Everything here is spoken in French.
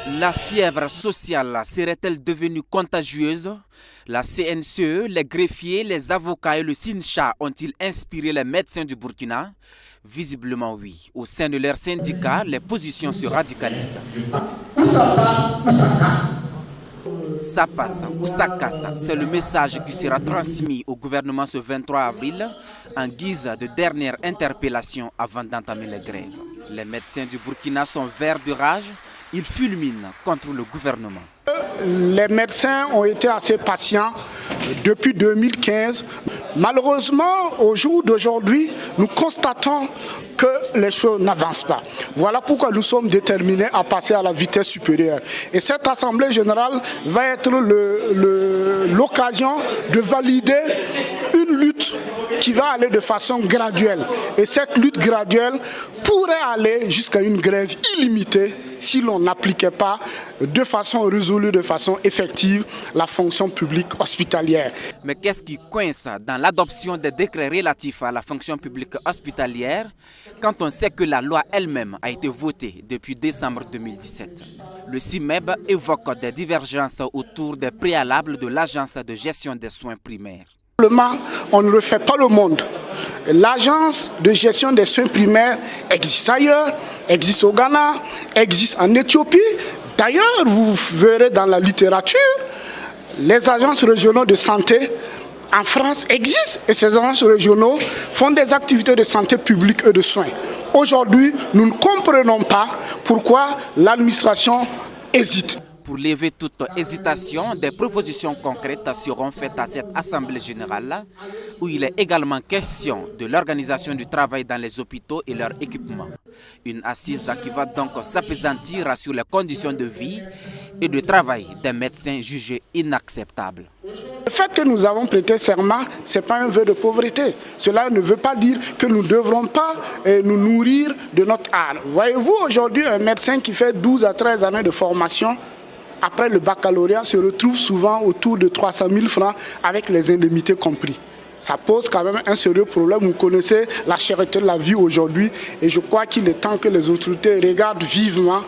La fièvre sociale serait-elle devenue contagieuse? La CNCE, les greffiers, les avocats et le SYNCHA ont-ils inspiré les médecins du Burkina? Visiblement oui. Au sein de leur syndicat, les positions se radicalisent. Ça passe ou ça casse, c'est le message qui sera transmis au gouvernement ce 23 avril en guise de dernière interpellation avant d'entamer les grèves. Les médecins du Burkina sont verts de rage, ils fulminent contre le gouvernement. Les médecins ont été assez patients depuis 2015. Malheureusement, au jour d'aujourd'hui, nous constatons que les choses n'avancent pas. Voilà pourquoi nous sommes déterminés à passer à la vitesse supérieure. Et cette Assemblée générale va être l'occasion de valider une lutte qui va aller de façon graduelle. Et cette lutte graduelle pourrait aller jusqu'à une grève illimitée si l'on n'appliquait pas de façon résolue, de façon effective, la fonction publique hospitalière. Mais qu'est-ce qui coince dans l'adoption des décrets relatifs à la fonction publique hospitalière quand on sait que la loi elle-même a été votée depuis décembre 2017? Le CIMEB évoque des divergences autour des préalables de l'Agence de gestion des soins primaires. On ne refait pas le monde. L'agence de gestion des soins primaires existe ailleurs, existe au Ghana, existe en Éthiopie. D'ailleurs, vous verrez dans la littérature, les agences régionaux de santé en France existent et ces agences régionaux font des activités de santé publique et de soins. Aujourd'hui, nous ne comprenons pas pourquoi l'administration hésite. Pour lever toute hésitation, des propositions concrètes seront faites à cette Assemblée générale où il est également question de l'organisation du travail dans les hôpitaux et leur équipement. Une assise qui va donc s'appesantir sur les conditions de vie et de travail des médecins jugés inacceptables. Le fait que nous avons prêté serment, ce n'est pas un vœu de pauvreté. Cela ne veut pas dire que nous ne devrons pas nous nourrir de notre art. Voyez-vous, aujourd'hui, un médecin qui fait 12 à 13 années de formation, après le baccalauréat, se retrouve souvent autour de 300 000 francs avec les indemnités compris. Ça pose quand même un sérieux problème. Vous connaissez la cherté de la vie aujourd'hui et je crois qu'il est temps que les autorités regardent vivement